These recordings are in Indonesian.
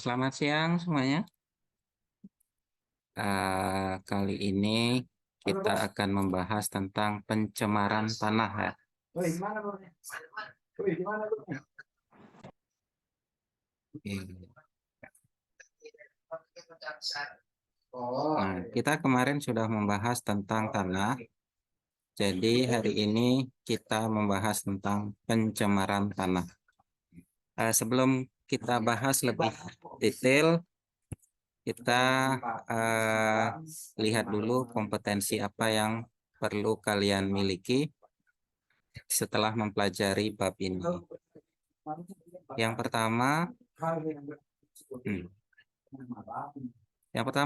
Selamat siang semuanya. Kali ini kita akan membahas tentang pencemaran tanah ya. Nah, kita kemarin sudah membahas tentang tanah. Jadi hari ini kita membahas tentang pencemaran tanah. Sebelum kita bahas lebih detail, kita lihat dulu kompetensi apa yang perlu kalian miliki setelah mempelajari bab ini. Yang pertama,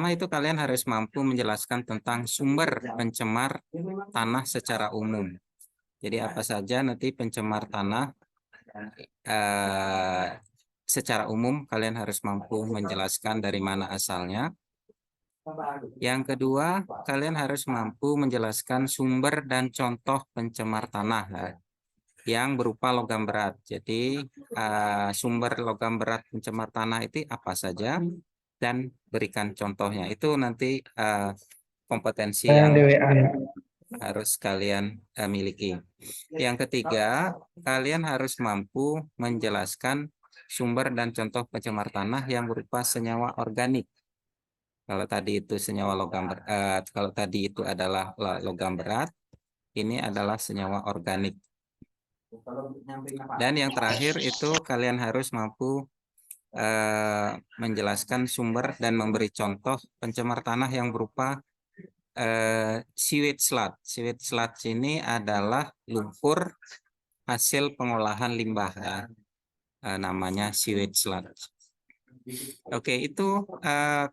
itu kalian harus mampu menjelaskan tentang sumber pencemar tanah secara umum. Jadi apa saja nanti pencemar tanah secara umum kalian harus mampu menjelaskan dari mana asalnya. Yang kedua, kalian harus mampu menjelaskan sumber dan contoh pencemar tanah yang berupa logam berat. Jadi sumber logam berat pencemar tanah itu apa saja dan berikan contohnya. Itu nanti kompetensi yang harus kalian miliki. Yang ketiga, kalian harus mampu menjelaskan sumber dan contoh pencemar tanah yang berupa senyawa organik. Kalau tadi itu senyawa logam berat, kalau tadi itu adalah logam berat, ini adalah senyawa organik. Dan yang terakhir itu kalian harus mampu menjelaskan sumber dan memberi contoh pencemar tanah yang berupa sewage sludge. Sewage sludge ini adalah lumpur hasil pengolahan limbah ya. Namanya sewage sludge. Oke, itu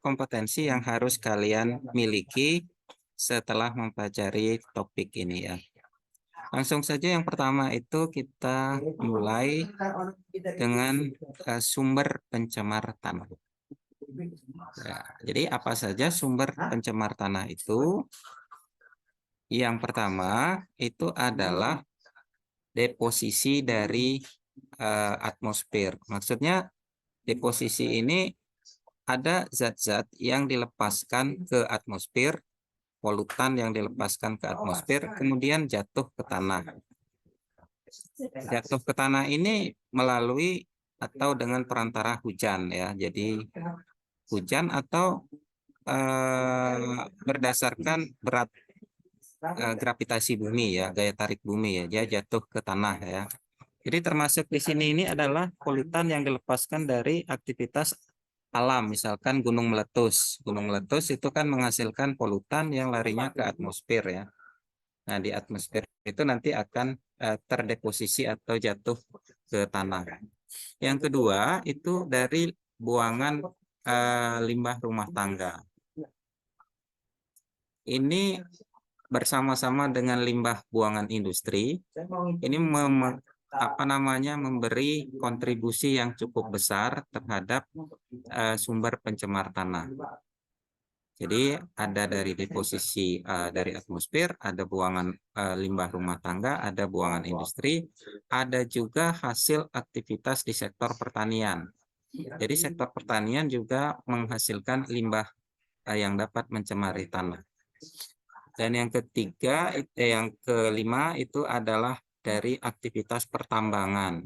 kompetensi yang harus kalian miliki setelah mempelajari topik ini ya. Langsung saja yang pertama itu kita mulai dengan sumber pencemar tanah. Ya, jadi apa saja sumber pencemar tanah itu? Yang pertama itu adalah deposisi dari atmosfer. Maksudnya deposisi ini ada zat-zat yang dilepaskan ke atmosfer, polutan yang dilepaskan ke atmosfer, kemudian jatuh ke tanah. Jatuh ke tanah ini melalui atau dengan perantara hujan ya. Jadi hujan atau berdasarkan berat gravitasi bumi ya, gaya tarik bumi ya, dia jatuh ke tanah ya. Jadi termasuk di sini ini adalah polutan yang dilepaskan dari aktivitas alam, misalkan gunung meletus. Gunung meletus itu kan menghasilkan polutan yang larinya ke atmosfer ya. Nah, di atmosfer itu nanti akan terdeposisi atau jatuh ke tanah. Yang kedua itu dari buangan limbah rumah tangga. Ini bersama-sama dengan limbah buangan industri, ini memberi kontribusi yang cukup besar terhadap sumber pencemar tanah. Jadi ada dari deposisi dari atmosfer, ada buangan limbah rumah tangga, ada buangan industri, ada juga hasil aktivitas di sektor pertanian. Jadi sektor pertanian juga menghasilkan limbah yang dapat mencemari tanah. Dan yang ketiga, yang kelima itu adalah dari aktivitas pertambangan.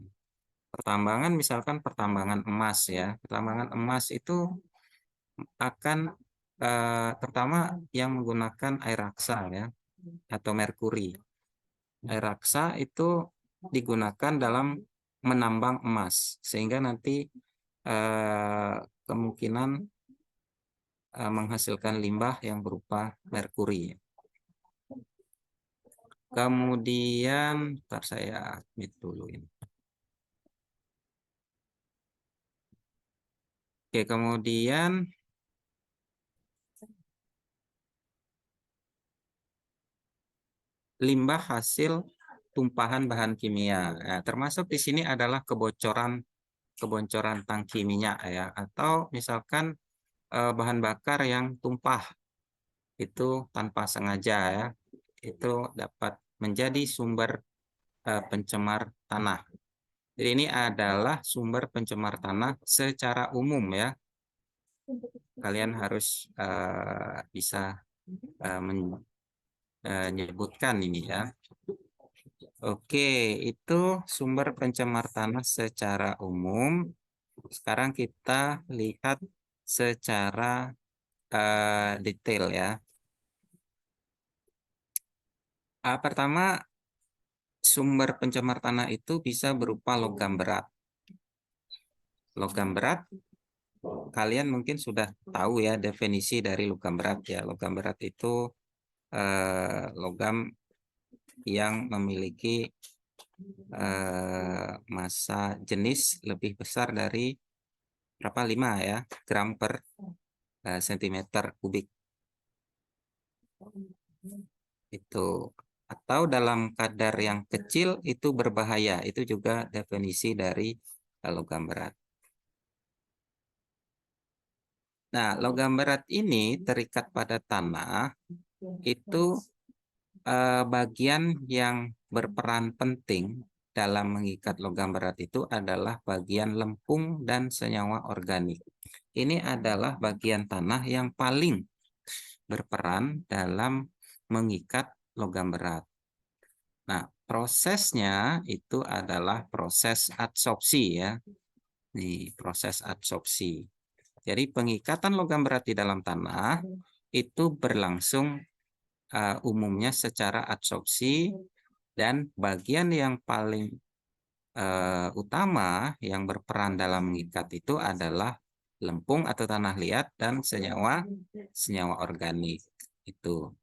Pertambangan misalkan pertambangan emas ya. Pertambangan emas itu akan pertama yang menggunakan air raksa ya atau merkuri. Air raksa itu digunakan dalam menambang emas sehingga nanti kemungkinan menghasilkan limbah yang berupa merkuri. Kemudian, ntar saya admit dulu ini. Oke, kemudian limbah hasil tumpahan bahan kimia. Ya, termasuk di sini adalah kebocoran tangki minyak ya, atau misalkan bahan bakar yang tumpah itu tanpa sengaja ya, itu dapat menjadi sumber pencemar tanah. Jadi ini adalah sumber pencemar tanah secara umum ya. Kalian harus bisa menyebutkan ini ya. Oke, itu sumber pencemar tanah secara umum. Sekarang kita lihat secara detail ya. Pertama, sumber pencemar tanah itu bisa berupa logam berat. Logam berat, kalian mungkin sudah tahu ya definisi dari logam berat ya. Logam berat itu logam yang memiliki massa jenis lebih besar dari berapa 5 ya gram per sentimeter kubik itu, atau dalam kadar yang kecil itu berbahaya. Itu juga definisi dari logam berat. Nah, logam berat ini terikat pada tanah itu bagian yang berperan penting dalam mengikat logam berat itu adalah bagian lempung dan senyawa organik. Ini adalah bagian tanah yang paling berperan dalam mengikat logam berat. Nah, prosesnya itu adalah proses adsorpsi ya. Nih, proses adsorpsi. Jadi pengikatan logam berat di dalam tanah itu berlangsung umumnya secara adsorpsi, dan bagian yang paling utama yang berperan dalam mengikat itu adalah lempung atau tanah liat dan senyawa organik itu.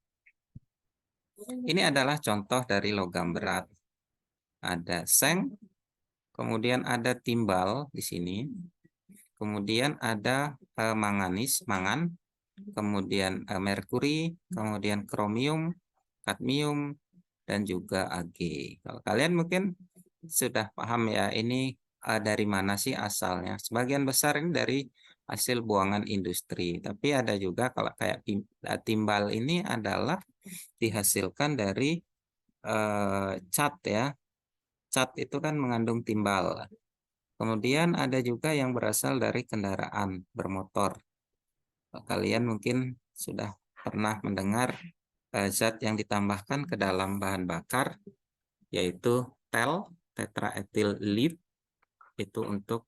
Ini adalah contoh dari logam berat. Ada seng, kemudian ada timbal di sini, kemudian ada mangan, kemudian merkuri, kemudian kromium, kadmium, dan juga Ag. Kalau kalian mungkin sudah paham ya, ini dari mana sih asalnya. Sebagian besar ini dari hasil buangan industri. Tapi ada juga kalau kayak timbal ini adalah dihasilkan dari cat ya. Cat itu kan mengandung timbal. Kemudian ada juga yang berasal dari kendaraan bermotor. Kalian mungkin sudah pernah mendengar zat yang ditambahkan ke dalam bahan bakar, yaitu tetraethyl lead, itu untuk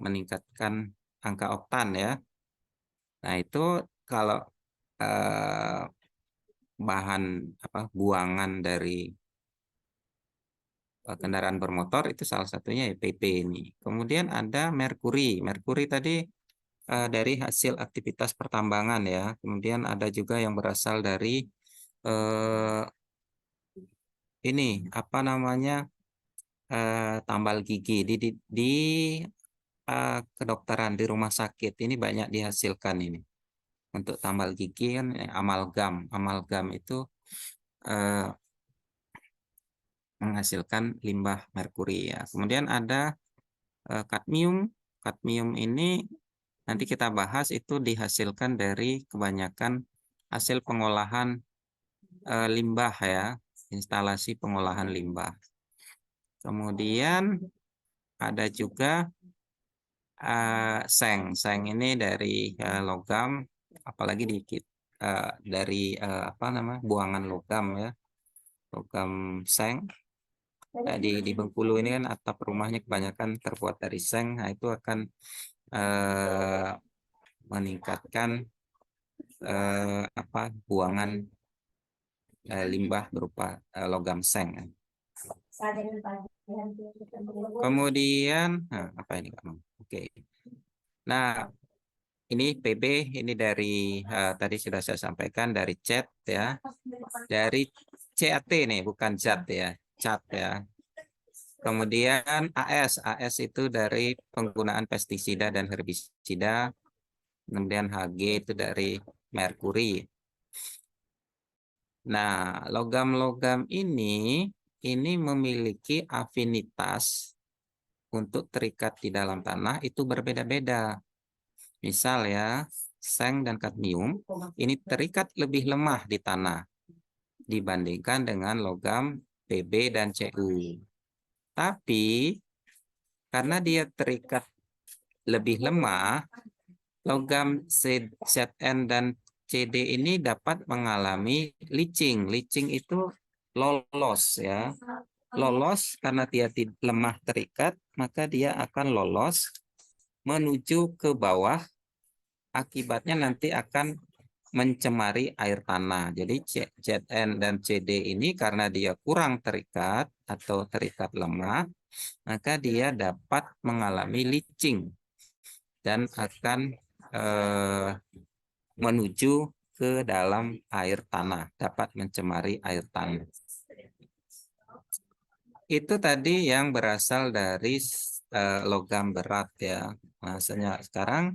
meningkatkan angka oktan ya. Nah itu kalau bahan buangan dari kendaraan bermotor itu salah satunya ya PP ini. Kemudian ada merkuri. Merkuri tadi dari hasil aktivitas pertambangan ya. Kemudian ada juga yang berasal dari ini apa namanya tambal gigi di kedokteran di rumah sakit ini banyak dihasilkan ini. Untuk tambal gigi kan amalgam itu menghasilkan limbah merkuri ya. Kemudian ada kadmium. Kadmium ini nanti kita bahas, itu dihasilkan dari kebanyakan hasil pengolahan limbah ya, instalasi pengolahan limbah. Kemudian ada juga seng. Seng ini dari logam, apalagi dari buangan logam ya, logam seng. Di Bengkulu ini kan atap rumahnya kebanyakan terbuat dari seng. Nah, itu akan meningkatkan buangan limbah berupa logam seng. Kemudian apa ini kamu? Oke. Nah, ini PB ini dari tadi sudah saya sampaikan dari CAT ya. Dari CAT nih, bukan zat ya. CAT ya. Kemudian AS itu dari penggunaan pestisida dan herbisida. Kemudian Hg itu dari merkuri. Nah, logam-logam ini memiliki afinitas untuk terikat di dalam tanah itu berbeda-beda. Misal ya, seng dan kadmium ini terikat lebih lemah di tanah dibandingkan dengan logam Pb dan Cu. Tapi karena dia terikat lebih lemah, logam Zn dan Cd ini dapat mengalami leaching. Leaching itu lolos ya. Lolos karena dia lemah terikat, maka dia akan lolos menuju ke bawah. Akibatnya nanti akan mencemari air tanah. Jadi Zn dan Cd ini karena dia kurang terikat atau terikat lemah, maka dia dapat mengalami leaching dan akan menuju ke dalam air tanah, dapat mencemari air tanah. Itu tadi yang berasal dari logam berat ya. Nah, sekarang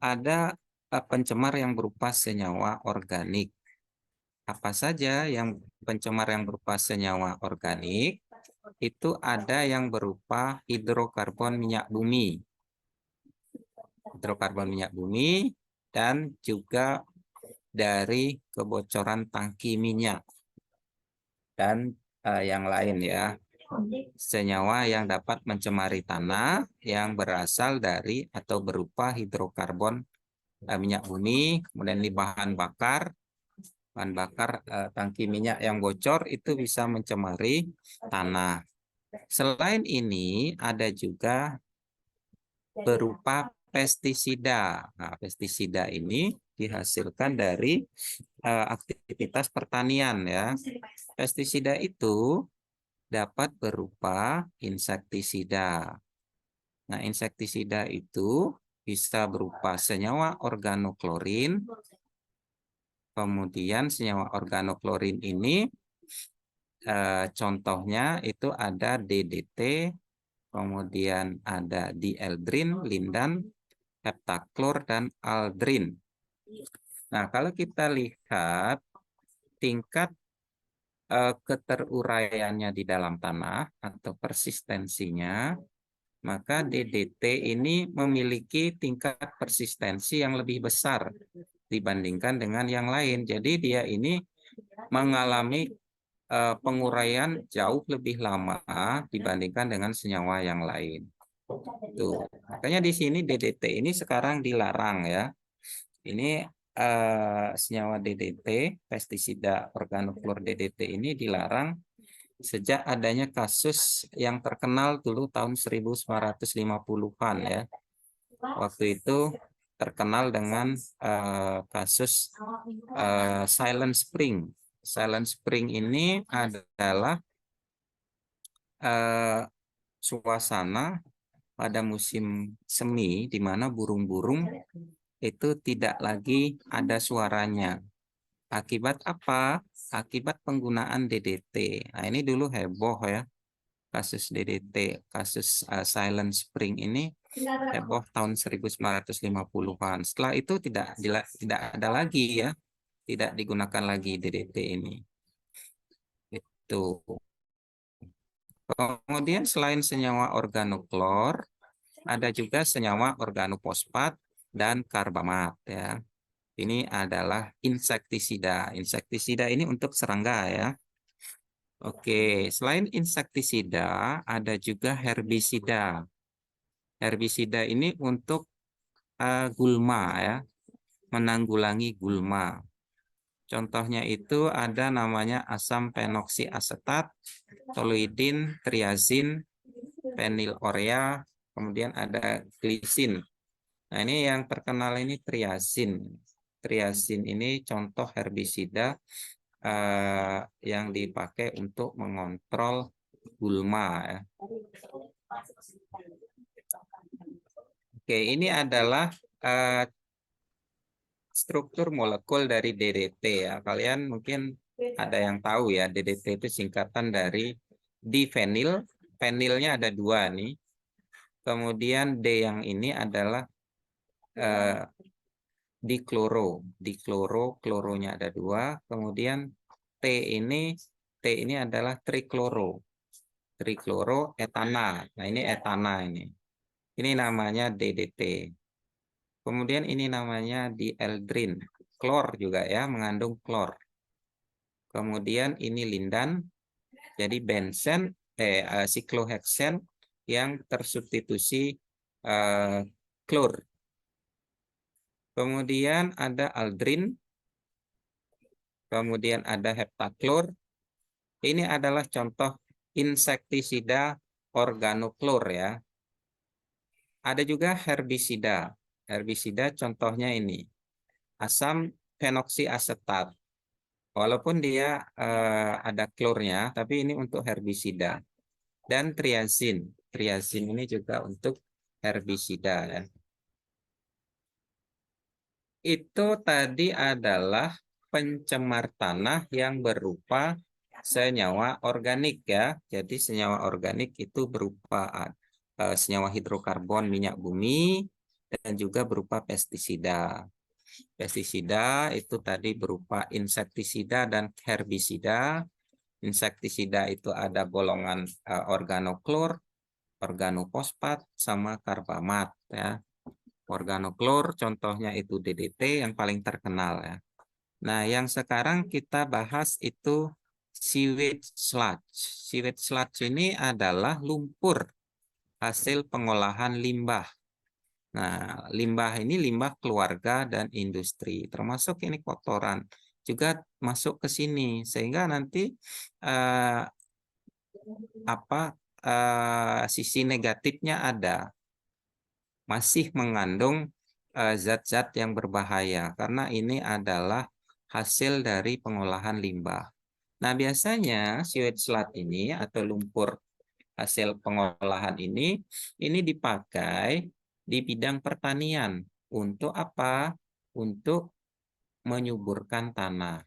ada pencemar yang berupa senyawa organik. Apa saja yang pencemar yang berupa senyawa organik? Itu ada yang berupa hidrokarbon minyak bumi. Hidrokarbon minyak bumi dan juga dari kebocoran tangki minyak dan yang lain ya. Senyawa yang dapat mencemari tanah yang berasal dari atau berupa hidrokarbon minyak bumi, kemudian di bahan bakar tangki minyak yang bocor itu bisa mencemari tanah. Selain ini ada juga berupa pestisida. Nah, pestisida ini dihasilkan dari aktivitas pertanian ya. Pestisida itu dapat berupa insektisida. Nah, insektisida itu bisa berupa senyawa organoklorin. Kemudian senyawa organoklorin ini contohnya itu ada DDT, kemudian ada dieldrin, lindan, heptaklor, dan aldrin. Nah, kalau kita lihat tingkat keteruraiannya di dalam tanah atau persistensinya, maka DDT ini memiliki tingkat persistensi yang lebih besar dibandingkan dengan yang lain. Jadi dia ini mengalami penguraian jauh lebih lama dibandingkan dengan senyawa yang lain. Tuh, makanya di sini DDT ini sekarang dilarang ya. Ini senyawa DDT, pestisida organoklor DDT ini dilarang sejak adanya kasus yang terkenal dulu tahun 1950-an ya. Waktu itu terkenal dengan kasus Silent Spring. Silent Spring ini adalah suasana pada musim semi di mana burung-burung itu tidak lagi ada suaranya. Akibat apa? Akibat penggunaan DDT. Nah, ini dulu heboh ya. Kasus DDT, kasus Silent Spring ini heboh tahun 1950-an. Setelah itu tidak ada lagi ya. Tidak digunakan lagi DDT ini. Itu. Kemudian selain senyawa organoklor, ada juga senyawa organofosfat dan karbamat ya. Ini adalah insektisida. Insektisida ini untuk serangga ya. Oke, selain insektisida ada juga herbisida. Herbisida ini untuk gulma ya, menanggulangi gulma. Contohnya itu ada namanya asam penoksiasetat, toluidin, triazin, fenilurea, kemudian ada glisin. Nah, ini yang terkenal ini triazin. Triazin ini contoh herbisida yang dipakai untuk mengontrol gulma ya. Oke, ini adalah struktur molekul dari DDT ya. Kalian mungkin ada yang tahu ya, DDT itu singkatan dari difenil. Fenilnya ada dua nih. Kemudian D yang ini adalah dikloro. Dikloro, kloronya ada dua. Kemudian T ini adalah trikloro. Trikloro etana. Nah, ini etana ini. Ini namanya DDT. Kemudian ini namanya dieldrin. Klor juga ya, mengandung klor. Kemudian ini lindan. Jadi bensen, sikloheksen yang tersubstitusi eh, klor. Kemudian ada aldrin, kemudian ada heptaklor. Ini adalah contoh insektisida organoklor ya. Ada juga herbisida. Herbisida contohnya ini asam fenoksiasetat. Walaupun dia ada klornya, tapi ini untuk herbisida. Dan triazin. Triazin ini juga untuk herbisida ya. Itu tadi adalah pencemar tanah yang berupa senyawa organik ya. Jadi senyawa organik itu berupa senyawa hidrokarbon minyak bumi dan juga berupa pestisida. Pestisida itu tadi berupa insektisida dan herbisida. Insektisida itu ada golongan organoklor, organofosfat, sama karbamat ya. Organoklor contohnya itu DDT yang paling terkenal ya. Nah, yang sekarang kita bahas itu sewage sludge. Sewage sludge ini adalah lumpur hasil pengolahan limbah. Nah, limbah ini limbah keluarga dan industri, termasuk ini kotoran juga masuk ke sini sehingga nanti eh, sisi negatifnya ada, masih mengandung zat-zat yang berbahaya karena ini adalah hasil dari pengolahan limbah. Nah, biasanya sewage sludge ini atau lumpur hasil pengolahan ini dipakai di bidang pertanian. Untuk apa? Untuk menyuburkan tanah.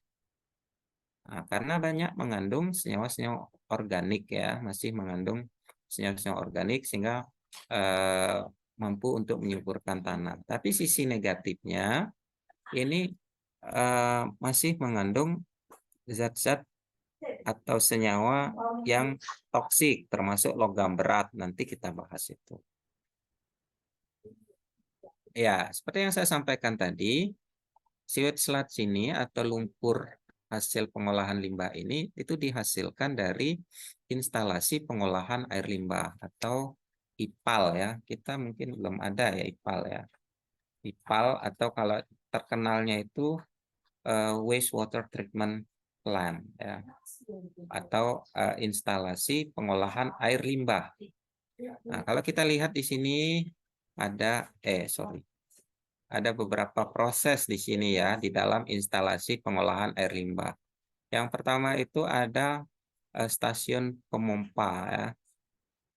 Nah, karena banyak mengandung senyawa-senyawa organik ya, masih mengandung senyawa-senyawa organik sehingga eh, mampu untuk menyuburkan tanah. Tapi sisi negatifnya ini masih mengandung zat-zat atau senyawa yang toksik, termasuk logam berat. Nanti kita bahas itu. Ya, seperti yang saya sampaikan tadi, sewage sludge ini atau lumpur hasil pengolahan limbah ini itu dihasilkan dari instalasi pengolahan air limbah atau IPAL ya. Kita mungkin belum ada ya IPAL ya. IPAL atau kalau terkenalnya itu wastewater treatment plant ya, atau instalasi pengolahan air limbah. Nah, kalau kita lihat di sini ada ada beberapa proses di sini ya di dalam instalasi pengolahan air limbah. Yang pertama itu ada stasiun pemompa ya.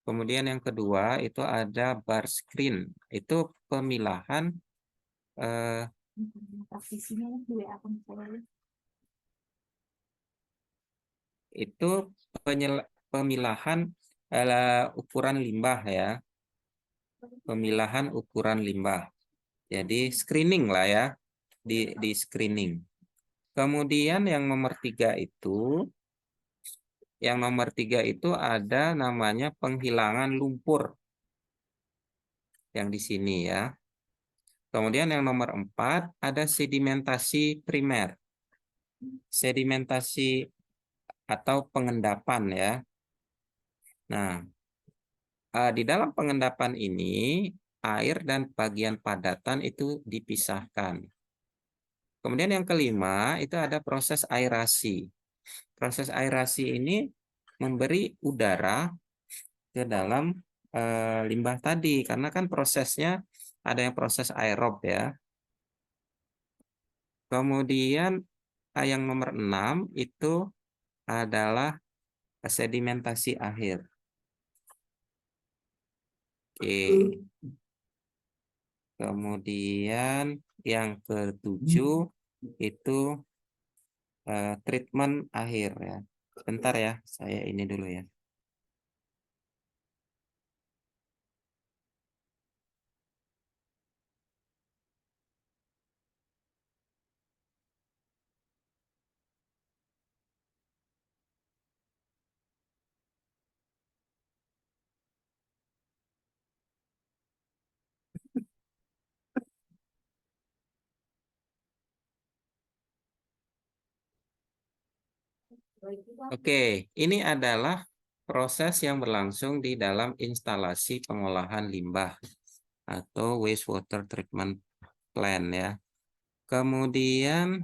Kemudian yang kedua itu ada bar screen. Itu pemilahan eh, itu pemilahan ukuran limbah ya. Pemilahan ukuran limbah. Jadi screening lah ya, di screening. Kemudian yang nomor tiga itu ada namanya penghilangan lumpur yang di sini ya. Kemudian yang nomor 4 ada sedimentasi primer. Sedimentasi atau pengendapan ya. Nah, di dalam pengendapan ini air dan bagian padatan itu dipisahkan. Kemudian yang kelima itu ada proses aerasi. Proses aerasi ini memberi udara ke dalam limbah tadi karena kan prosesnya ada yang proses aerob ya. Kemudian yang nomor 6 itu adalah sedimentasi akhir. Oke. Kemudian yang ketujuh itu treatment akhir ya. Sebentar ya, saya ini dulu ya. Oke, ini adalah proses yang berlangsung di dalam instalasi pengolahan limbah. atau wastewater treatment plant ya. Kemudian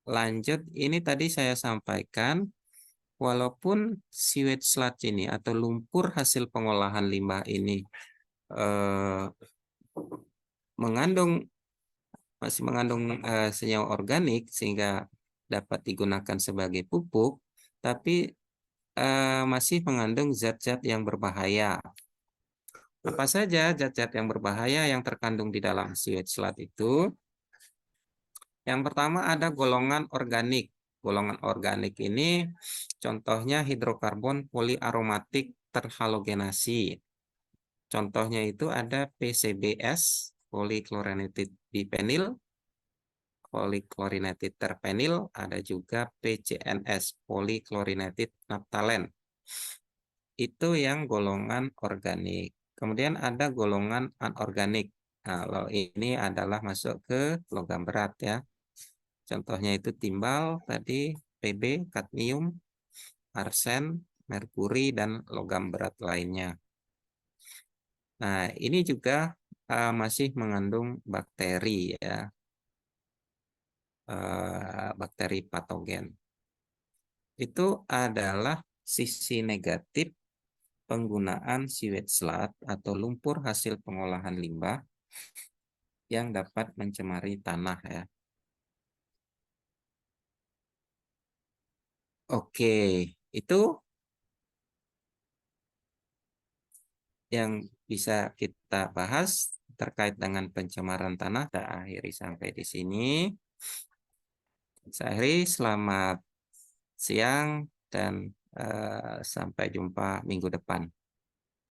lanjut, ini tadi saya sampaikan, walaupun sewage sludge ini atau lumpur hasil pengolahan limbah ini eh, masih mengandung senyawa organik sehingga dapat digunakan sebagai pupuk, tapi masih mengandung zat-zat yang berbahaya. Apa saja zat-zat yang berbahaya yang terkandung di dalam sewage sludge itu? Yang pertama ada golongan organik. Golongan organik ini contohnya hidrokarbon poliaromatik terhalogenasi. Contohnya itu ada PCBS, polychlorinated biphenyl, polychlorinated terphenyl, ada juga PCNS, polychlorinated naphthalene. Itu yang golongan organik. Kemudian ada golongan anorganik. Nah, ini adalah masuk ke logam berat ya. Contohnya itu timbal tadi, Pb, kadmium, arsen, merkuri, dan logam berat lainnya. Nah, ini juga masih mengandung bakteri ya, bakteri patogen. Itu adalah sisi negatif penggunaan sewage sludge atau lumpur hasil pengolahan limbah yang dapat mencemari tanah ya. Oke, itu yang bisa kita bahas terkait dengan pencemaran tanah. Kita akhiri sampai di sini. Saya akhiri, selamat siang dan sampai jumpa minggu depan.